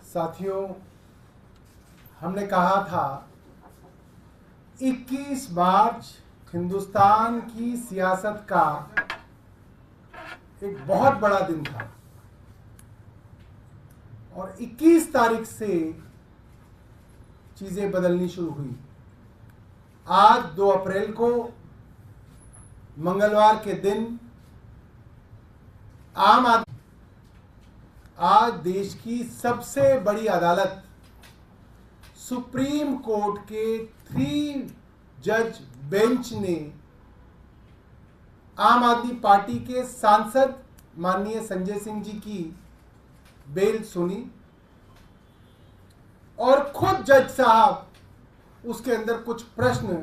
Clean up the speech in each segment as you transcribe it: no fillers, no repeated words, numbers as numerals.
साथियों, हमने कहा था 21 मार्च हिंदुस्तान की सियासत का एक बहुत बड़ा दिन था और 21 तारीख से चीजें बदलनी शुरू हुई। आज 2 अप्रैल को मंगलवार के दिन आज देश की सबसे बड़ी अदालत सुप्रीम कोर्ट के 3 जज बेंच ने आम आदमी पार्टी के सांसद माननीय संजय सिंह जी की बेल सुनी और खुद जज साहब उसके अंदर कुछ प्रश्न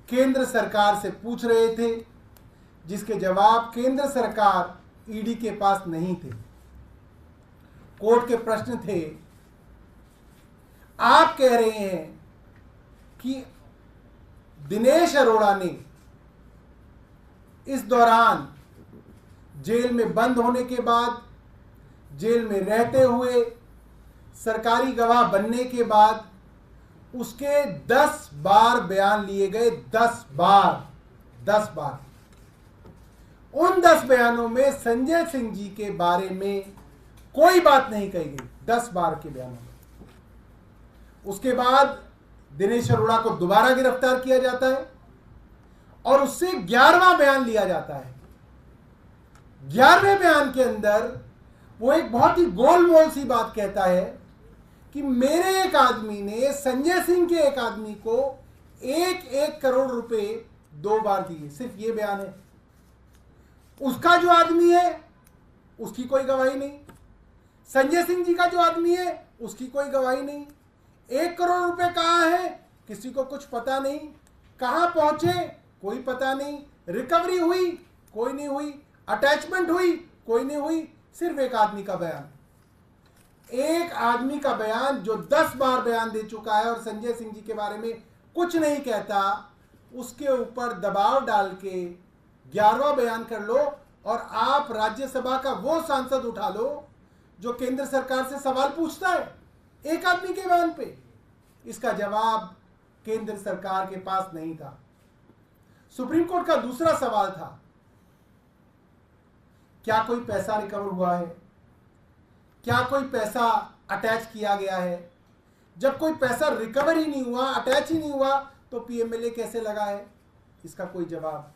केंद्र सरकार से पूछ रहे थे, जिसके जवाब केंद्र सरकार ईडी के पास नहीं थे। कोर्ट के प्रश्न थे, आप कह रहे हैं कि दिनेश अरोड़ा ने इस दौरान जेल में बंद होने के बाद, जेल में रहते हुए, सरकारी गवाह बनने के बाद उसके 10 बार बयान लिए गए। 10 बार। उन 10 बयानों में संजय सिंह जी के बारे में कोई बात नहीं कही गई। 10 बार के बयानों में। उसके बाद दिनेश अरोड़ा को दोबारा गिरफ्तार किया जाता है और उससे 11वां बयान लिया जाता है। 11वें बयान के अंदर वो एक बहुत ही गोलमोल सी बात कहता है कि मेरे एक आदमी ने संजय सिंह के एक आदमी को 1 करोड़ रुपए 2 बार दिए। सिर्फ ये बयान है। उसका जो आदमी है उसकी कोई गवाही नहीं, संजय सिंह जी का जो आदमी है उसकी कोई गवाही नहीं। 1 करोड़ रुपए कहाँ है किसी को कुछ पता नहीं, कहाँ पहुंचे कोई पता नहीं, रिकवरी हुई कोई नहीं हुई, अटैचमेंट हुई कोई नहीं हुई। सिर्फ एक आदमी का बयान, एक आदमी का बयान जो 10 बार बयान दे चुका है और संजय सिंह जी के बारे में कुछ नहीं कहता, उसके ऊपर दबाव डाल के 11वां बयान कर लो और आप राज्यसभा का वो सांसद उठा लो जो केंद्र सरकार से सवाल पूछता है एक आदमी के बयान पे। इसका जवाब केंद्र सरकार के पास नहीं था। सुप्रीम कोर्ट का दूसरा सवाल था, क्या कोई पैसा रिकवर हुआ है, क्या कोई पैसा अटैच किया गया है। जब कोई पैसा रिकवर ही नहीं हुआ, अटैच ही नहीं हुआ, तो पीएमएलए कैसे लगा है। इसका कोई जवाब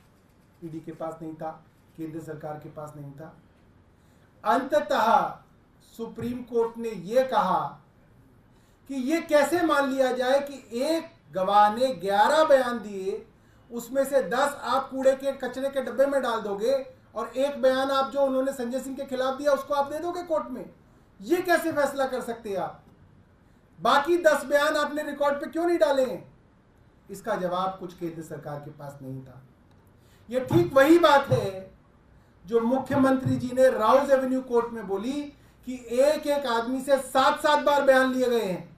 ईडी के पास नहीं था, केंद्र सरकार के पास नहीं था। अंततः सुप्रीम कोर्ट ने यह कहा कि यह कैसे मान लिया जाए कि एक गवाह ने 11 बयान दिए, उसमें से 10 आप कूड़े के कचरे के डब्बे में डाल दोगे और एक बयान आप जो उन्होंने संजय सिंह के खिलाफ दिया उसको आप दे दोगे कोर्ट में। यह कैसे फैसला कर सकते हैं आप। बाकी 10 बयान आपने रिकॉर्ड पे क्यों नहीं डाले हैं। इसका जवाब कुछ केंद्र सरकार के पास नहीं था। यह ठीक वही बात है जो मुख्यमंत्री जी ने राउज एवेन्यू कोर्ट में बोली कि एक आदमी से 7 बार बयान लिए गए हैं।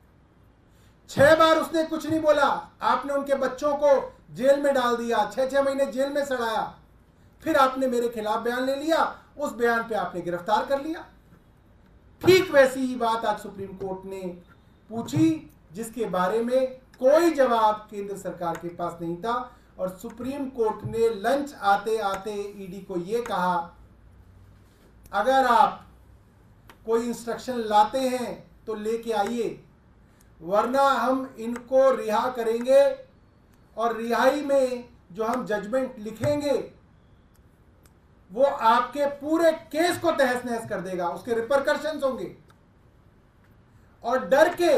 6 बार उसने कुछ नहीं बोला, आपने उनके बच्चों को जेल में डाल दिया, 6 महीने जेल में सड़ाया, फिर आपने मेरे खिलाफ बयान ले लिया, उस बयान पे आपने गिरफ्तार कर लिया। ठीक वैसी ही बात आज सुप्रीम कोर्ट ने पूछी, जिसके बारे में कोई जवाब केंद्र सरकार के पास नहीं था। और सुप्रीम कोर्ट ने लंच आते आते ईडी को यह कहा, अगर आप कोई इंस्ट्रक्शन लाते हैं तो लेके आइए, वरना हम इनको रिहा करेंगे और रिहाई में जो हम जजमेंट लिखेंगे वो आपके पूरे केस को तहस नहस कर देगा, उसके रिपरकशंस होंगे। और डर के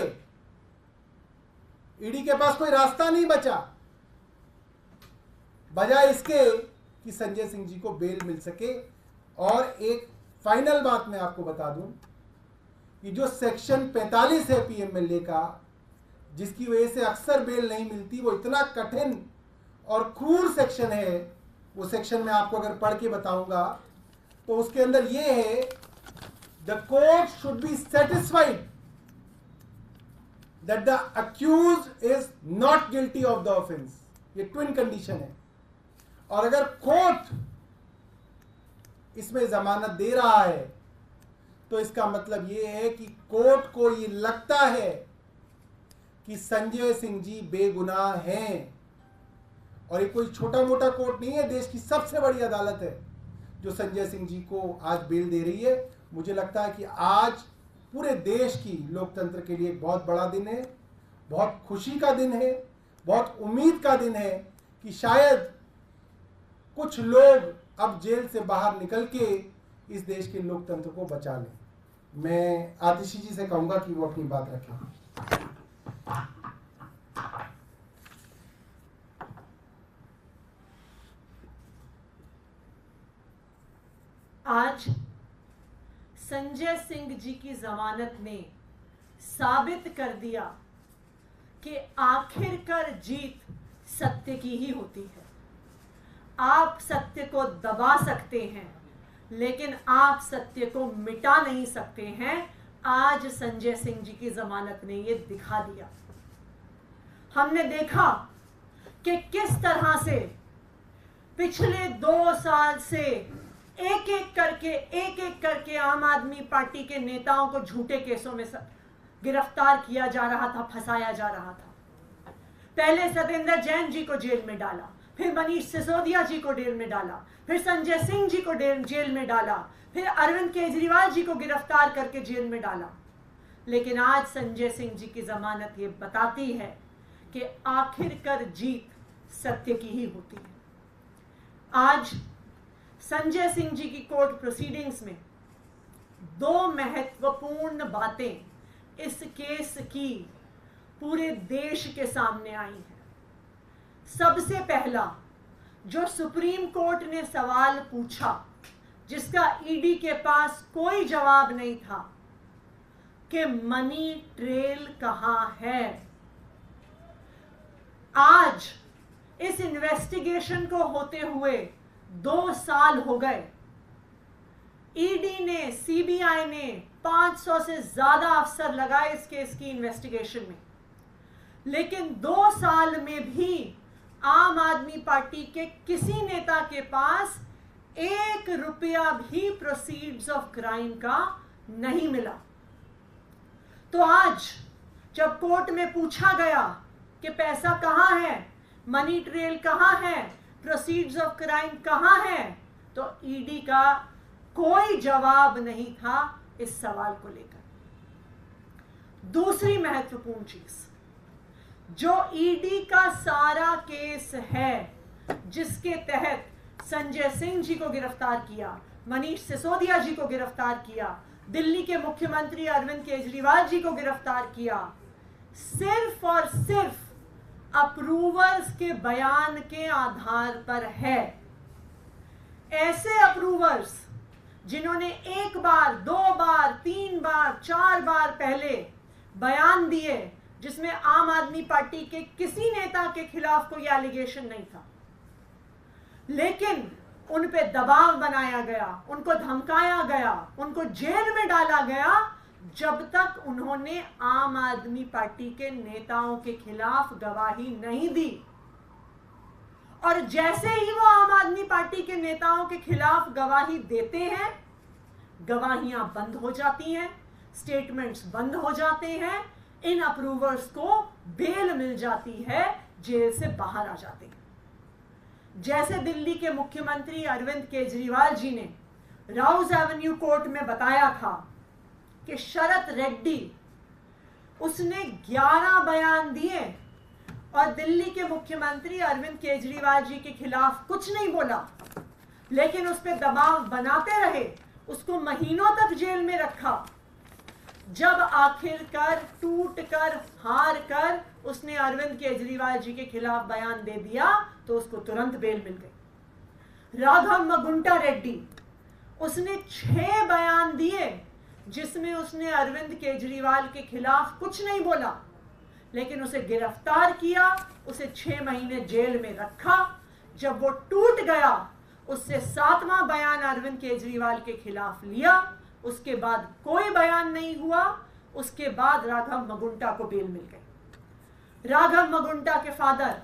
ईडी के पास कोई रास्ता नहीं बचा, बजाय इसके कि संजय सिंह जी को बेल मिल सके। और एक फाइनल बात मैं आपको बता दूं कि जो सेक्शन 45 है पीएमएलए का, जिसकी वजह से अक्सर बेल नहीं मिलती, वो इतना कठिन और क्रूर सेक्शन है। वो सेक्शन मैं आपको अगर पढ़ के बताऊंगा तो उसके अंदर ये है, the court should be satisfied that the accused is not guilty of the offence. ये ट्विन कंडीशन है। और अगर कोर्ट इसमें जमानत दे रहा है तो इसका मतलब ये है कि कोर्ट को ये लगता है कि संजय सिंह जी बेगुनाह हैं। और ये कोई छोटा मोटा कोर्ट नहीं है, देश की सबसे बड़ी अदालत है जो संजय सिंह जी को आज बेल दे रही है। मुझे लगता है कि आज पूरे देश की लोकतंत्र के लिए एक बहुत बड़ा दिन है, बहुत खुशी का दिन है, बहुत उम्मीद का दिन है कि शायद कुछ लोग अब जेल से बाहर निकल के इस देश के लोकतंत्र को बचा लें। मैं आतिशी जी से कहूंगा कि वो अपनी बात रखें। आज संजय सिंह जी की जमानत ने साबित कर दिया कि आखिरकार जीत सत्य की ही होती है। आप सत्य को दबा सकते हैं, लेकिन आप सत्य को मिटा नहीं सकते हैं। आज संजय सिंह जी की जमानत ने यह दिखा दिया। हमने देखा कि किस तरह से पिछले 2 साल से एक एक करके आम आदमी पार्टी के नेताओं को झूठे केसों में गिरफ्तार किया जा रहा था, फंसाया जा रहा था। पहले सत्येंद्र जैन जी को जेल में डाला, फिर मनीष सिसोदिया जी को जेल में डाला, फिर संजय सिंह जी को जेल में डाला, फिर अरविंद केजरीवाल जी को गिरफ्तार करके जेल में डाला। लेकिन आज संजय सिंह जी की जमानत ये बताती है कि आखिरकार जीत सत्य की ही होती है। आज संजय सिंह जी की कोर्ट प्रोसीडिंग्स में 2 महत्वपूर्ण बातें इस केस की पूरे देश के सामने आई हैं। सबसे पहला, जो सुप्रीम कोर्ट ने सवाल पूछा जिसका ईडी के पास कोई जवाब नहीं था कि मनी ट्रेल कहां है। आज इस इन्वेस्टिगेशन को होते हुए 2 साल हो गए। ईडी ने, सीबीआई ने 500 से ज्यादा अफसर लगाए इस केस की इन्वेस्टिगेशन में, लेकिन 2 साल में भी आम आदमी पार्टी के किसी नेता के पास 1 रुपया भी प्रोसीड्स ऑफ क्राइम का नहीं मिला। तो आज जब कोर्ट में पूछा गया कि पैसा कहां है, मनी ट्रेल कहां है, प्रोसीड्स ऑफ क्राइम कहां है, तो ईडी का कोई जवाब नहीं था इस सवाल को लेकर। दूसरी महत्वपूर्ण चीज, जो ईडी का सारा केस है जिसके तहत संजय सिंह जी को गिरफ्तार किया, मनीष सिसोदिया जी को गिरफ्तार किया, दिल्ली के मुख्यमंत्री अरविंद केजरीवाल जी को गिरफ्तार किया, सिर्फ और सिर्फ अप्रूवर्स के बयान के आधार पर है। ऐसे अप्रूवर्स जिन्होंने 1 बार, 2 बार, 3 बार, 4 बार पहले बयान दिए जिसमें आम आदमी पार्टी के किसी नेता के खिलाफ कोई एलिगेशन नहीं था, लेकिन उन पे दबाव बनाया गया, उनको धमकाया गया, उनको जेल में डाला गया जब तक उन्होंने आम आदमी पार्टी के नेताओं के खिलाफ गवाही नहीं दी। और जैसे ही वो आम आदमी पार्टी के नेताओं के खिलाफ गवाही देते हैं, गवाहियां बंद हो जाती हैं, स्टेटमेंट्स बंद हो जाते हैं, इन अप्रूवर्स को बेल मिल जाती है, जेल से बाहर आ जाते हैं। जैसे दिल्ली के मुख्यमंत्री अरविंद केजरीवाल जी ने राउज एवेन्यू कोर्ट में बताया था कि शरत रेड्डी, उसने 11 बयान दिए और दिल्ली के मुख्यमंत्री अरविंद केजरीवाल जी के खिलाफ कुछ नहीं बोला, लेकिन उस पर दबाव बनाते रहे, उसको महीनों तक जेल में रखा। जब आखिरकार टूटकर, हार कर उसने अरविंद केजरीवाल जी के खिलाफ बयान दे दिया तो उसको तुरंत बेल मिल गई। राघव मगुंटा रेड्डी, उसने 6 बयान दिए जिसमें उसने अरविंद केजरीवाल के खिलाफ कुछ नहीं बोला, लेकिन उसे गिरफ्तार किया, उसे 6 महीने जेल में रखा। जब वो टूट गया, उससे 7वां बयान अरविंद केजरीवाल के खिलाफ लिया, उसके बाद कोई बयान नहीं हुआ। उसके बाद राघव मगुंटा को बेल मिल गई। राघव मगुंटा के फादर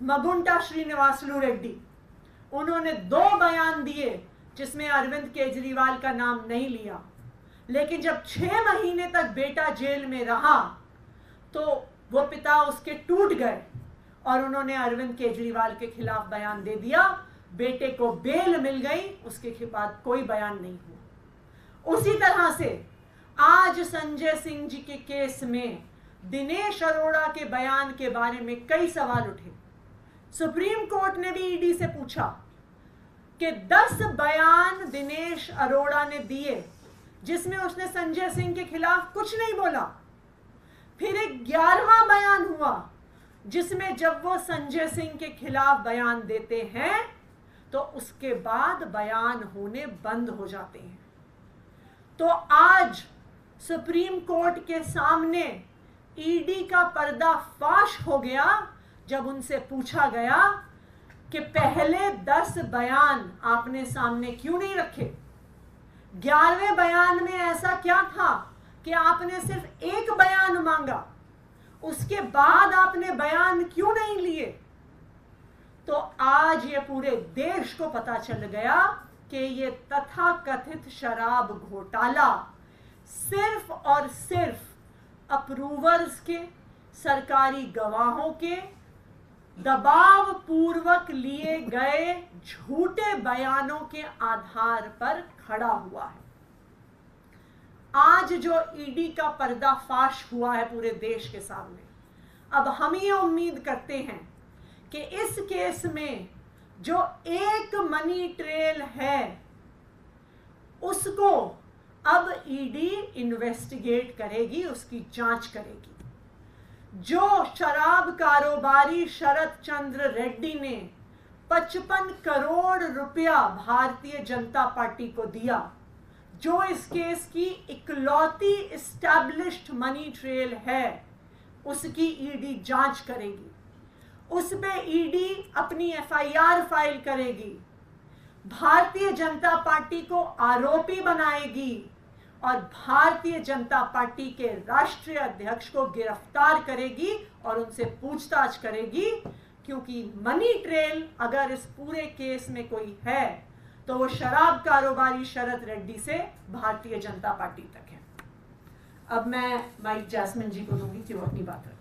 मगुंटा श्रीनिवासलू रेड्डी, उन्होंने 2 बयान दिए जिसमें अरविंद केजरीवाल का नाम नहीं लिया, लेकिन जब 6 महीने तक बेटा जेल में रहा तो वो पिता उसके टूट गए और उन्होंने अरविंद केजरीवाल के खिलाफ बयान दे दिया। बेटे को बेल मिल गई, उसके बाद कोई बयान नहीं हुआ। उसी तरह से आज संजय सिंह जी के केस में दिनेश अरोड़ा के बयान के बारे में कई सवाल उठे। सुप्रीम कोर्ट ने भी ईडी से पूछा कि 10 बयान दिनेश अरोड़ा ने दिए जिसमें उसने संजय सिंह के खिलाफ कुछ नहीं बोला। फिर एक 11वां बयान हुआ जिसमें जब वो संजय सिंह के खिलाफ बयान देते हैं तो उसके बाद बयान होने बंद हो जाते हैं। तो आज सुप्रीम कोर्ट के सामने ईडी का पर्दाफाश हो गया जब उनसे पूछा गया कि पहले 10 बयान आपने सामने क्यों नहीं रखे। 11वें बयान में ऐसा क्या था कि आपने सिर्फ एक बयान मांगा, उसके बाद आपने बयान क्यों नहीं लिए। तो आज ये पूरे देश को पता चल गया कि ये तथाकथित शराब घोटाला सिर्फ और सिर्फ अप्रूवर्स के, सरकारी गवाहों के दबाव पूर्वक लिए गए झूठे बयानों के आधार पर खड़ा हुआ है। आज जो ईडी का पर्दाफाश हुआ है पूरे देश के सामने, अब हम ये उम्मीद करते हैं कि इस केस में जो एक मनी ट्रेल है उसको अब ईडी इन्वेस्टिगेट करेगी, उसकी जांच करेगी। जो शराब कारोबारी शरद चंद्र रेड्डी ने 55 करोड़ रुपया भारतीय जनता पार्टी को दिया, जो इस केस की इकलौती एस्टैब्लिश्ड मनी ट्रेल है, उसकी ईडी जांच करेगी। उस पे ईडी अपनी एफआईआर फाइल करेगी, भारतीय जनता पार्टी को आरोपी बनाएगी और भारतीय जनता पार्टी के राष्ट्रीय अध्यक्ष को गिरफ्तार करेगी और उनसे पूछताछ करेगी, क्योंकि मनी ट्रेल अगर इस पूरे केस में कोई है तो वो शराब कारोबारी शरद रेड्डी से भारतीय जनता पार्टी तक है। अब मैं माइक जैस्मिन जी को दूंगी कि वो अपनी बात रखें।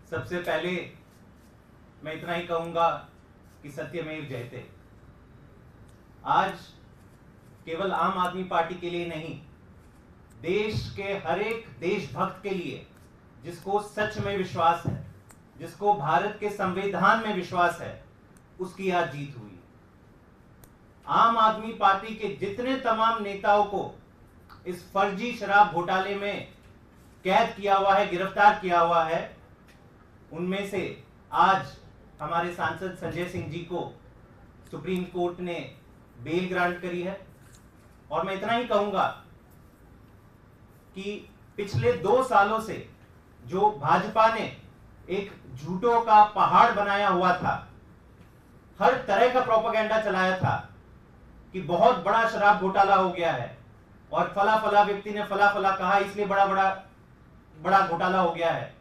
सबसे पहले मैं इतना ही कहूंगा कि सत्यमेव जयते। आज केवल आम आदमी पार्टी के लिए नहीं, देश के हर एक देशभक्त के लिए जिसको सच में विश्वास है, जिसको भारत के संविधान में विश्वास है, उसकी आज जीत हुई। आम आदमी पार्टी के जितने तमाम नेताओं को इस फर्जी शराब घोटाले में कैद किया हुआ है, गिरफ्तार किया हुआ है, उनमें से आज हमारे सांसद संजय सिंह जी को सुप्रीम कोर्ट ने बेल ग्रांट करी है। और मैं इतना ही कहूंगा कि पिछले 2 सालों से जो भाजपा ने एक झूठों का पहाड़ बनाया हुआ था, हर तरह का प्रोपेगेंडा चलाया था कि बहुत बड़ा शराब घोटाला हो गया है और फला फला व्यक्ति ने फला फला कहा इसलिए बड़ा घोटाला हो गया है,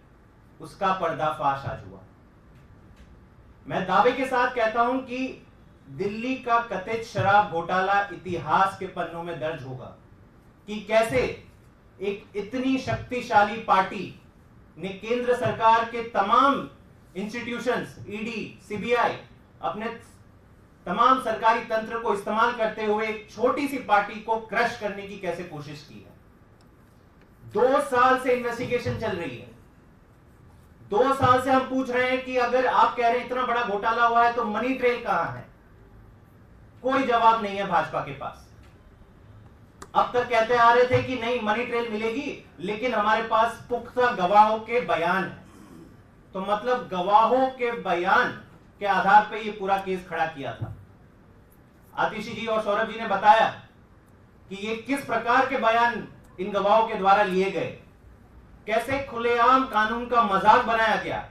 उसका पर्दाफाश आज हुआ। मैं दावे के साथ कहता हूं कि दिल्ली का कथित शराब घोटाला इतिहास के पन्नों में दर्ज होगा कि कैसे एक इतनी शक्तिशाली पार्टी ने केंद्र सरकार के तमाम इंस्टीट्यूशंस, ईडी, सीबीआई, अपने तमाम सरकारी तंत्र को इस्तेमाल करते हुए एक छोटी सी पार्टी को क्रश करने की कैसे कोशिश की है। 2 साल से इन्वेस्टिगेशन चल रही है। 2 साल से हम पूछ रहे हैं कि अगर आप कह रहे हैं इतना बड़ा घोटाला हुआ है तो मनी ट्रेल कहां है? कोई जवाब नहीं है भाजपा के पास। अब तक कहते आ रहे थे कि नहीं मनी ट्रेल मिलेगी, लेकिन हमारे पास पुख्ता गवाहों के बयान है। तो मतलब गवाहों के बयान के आधार पर यह पूरा केस खड़ा किया था। आतिशी जी और सौरभ जी ने बताया कि ये किस प्रकार के बयान इन गवाहों के द्वारा लिए गए, कैसे खुलेआम कानून का मजाक बनाया गया।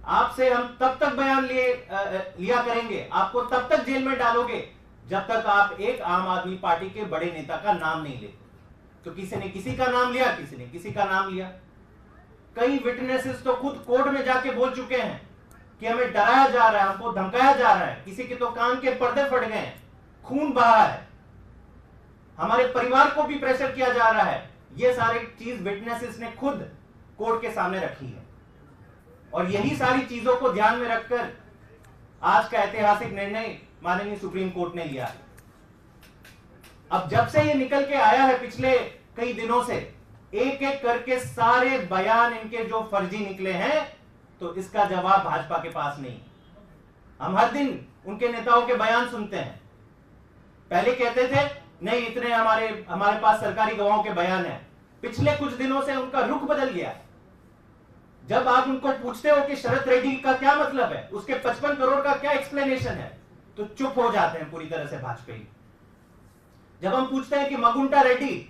आपसे हम तब तक बयान लिया करेंगे, आपको तब तक जेल में डालोगे जब तक आप एक आम आदमी पार्टी के बड़े नेता का नाम नहीं लेते। तो किसी ने किसी का नाम लिया, किसी ने किसी का नाम लिया। कई विटनेसेस तो खुद कोर्ट में जाके बोल चुके हैं कि हमें डराया जा रहा है, हमको धमकाया जा रहा है, किसी के तो कान के पर्दे फट गए हैं, खून बहा है, हमारे परिवार को भी प्रेशर किया जा रहा है। ये सारी चीज विटनेसेस ने खुद कोर्ट के सामने रखी है और यही सारी चीजों को ध्यान में रखकर आज का ऐतिहासिक निर्णय माननीय सुप्रीम कोर्ट ने लिया है। अब जब से ये निकल के आया है पिछले कई दिनों से, एक एक करके सारे बयान इनके जो फर्जी निकले हैं, तो इसका जवाब भाजपा के पास नहीं। हम हर दिन उनके नेताओं के बयान सुनते हैं। पहले कहते थे नहीं इतने हमारे पास सरकारी गवाहों के बयान है, पिछले कुछ दिनों से उनका रुख बदल गया। जब आप उनको पूछते हो कि शरद रेड्डी का क्या मतलब है, उसके 55 करोड़ का क्या एक्सप्लेनेशन है, तो चुप हो जाते हैं पूरी तरह से वाजपेयी। जब हम पूछते हैं कि मगुंटा रेड्डी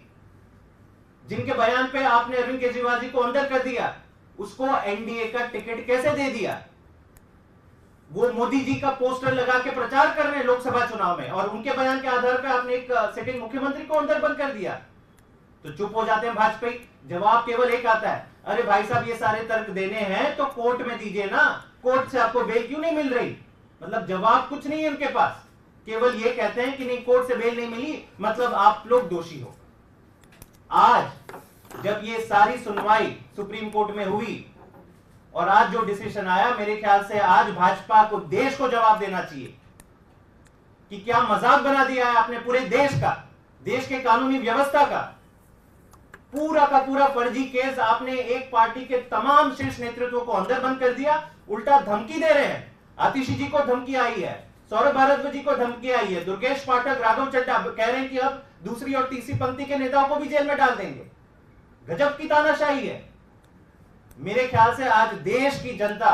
जिनके बयान पे आपने अरविंद केजरीवाल जी को अंदर कर दिया, उसको एनडीए का टिकट कैसे दे दिया, वो मोदी जी का पोस्टर लगा के प्रचार कर रहे हैं लोकसभा चुनाव में, और उनके बयान के आधार पर आपने एक सिटिंग मुख्यमंत्री को अंदर बंद कर दिया, तो चुप हो जाते हैं वाजपेयी। जवाब केवल एक आता है, अरे भाई साहब ये सारे तर्क देने हैं तो कोर्ट में दीजिए ना, कोर्ट से आपको बेल क्यों नहीं मिल रही। मतलब जवाब कुछ नहीं है उनके पास, केवल ये कहते हैं कि नहीं कोर्ट से बेल नहीं मिली मतलब आप लोग दोषी हो। आज जब ये सारी सुनवाई सुप्रीम कोर्ट में हुई और आज जो डिसीजन आया, मेरे ख्याल से आज भाजपा को, देश को जवाब देना चाहिए कि क्या मजाक बना दिया है आपने पूरे देश का, देश के कानूनी व्यवस्था का। पूरा का पूरा फर्जी केस आपने एक पार्टी के तमाम शीर्ष नेतृत्व को अंदर बंद कर दिया, उल्टा धमकी दे रहे हैं। आतिशी जी को धमकी आई है, सौरभ भारद्वाज जी को धमकी आई है, दुर्गेश पाठक, राघव चड्ढा कह रहे हैं कि अब दूसरी और तीसरी पंक्ति के नेताओं को भी जेल में डाल देंगे। गजब की तानाशाही है। मेरे ख्याल से आज देश की जनता,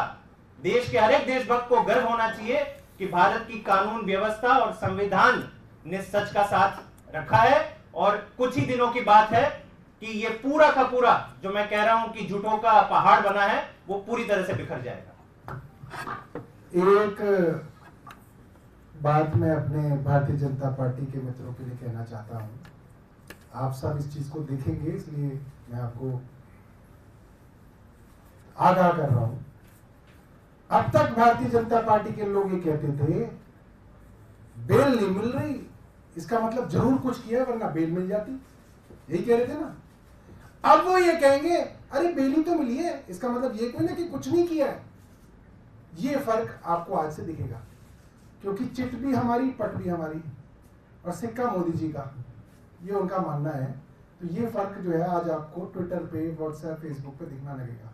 देश के हर एक देशभक्त को गर्व होना चाहिए कि भारत की कानून व्यवस्था और संविधान ने सच का साथ रखा है, और कुछ ही दिनों की बात है कि ये पूरा का पूरा जो मैं कह रहा हूं कि झूठों का पहाड़ बना है, वो पूरी तरह से बिखर जाएगा। एक बात मैं अपने भारतीय जनता पार्टी के मित्रों के लिए कहना चाहता हूं। आप सब इस चीज को देखेंगे, इसलिए मैं आपको आगाह कर रहा हूं। अब तक भारतीय जनता पार्टी के लोग ये कहते थे बेल नहीं मिल रही, इसका मतलब जरूर कुछ किया वरना बेल मिल जाती, यही कह रहे थे ना। अब वो ये कहेंगे अरे बेल ही तो मिली है, इसका मतलब ये कहना कि कुछ नहीं किया है। ये फर्क आपको आज से दिखेगा, क्योंकि चिट भी हमारी, पट भी हमारी, और सिक्का मोदी जी का, ये उनका मानना है। तो ये फर्क जो है आज आपको ट्विटर पे, व्हाट्सएप, फेसबुक पे दिखना लगेगा।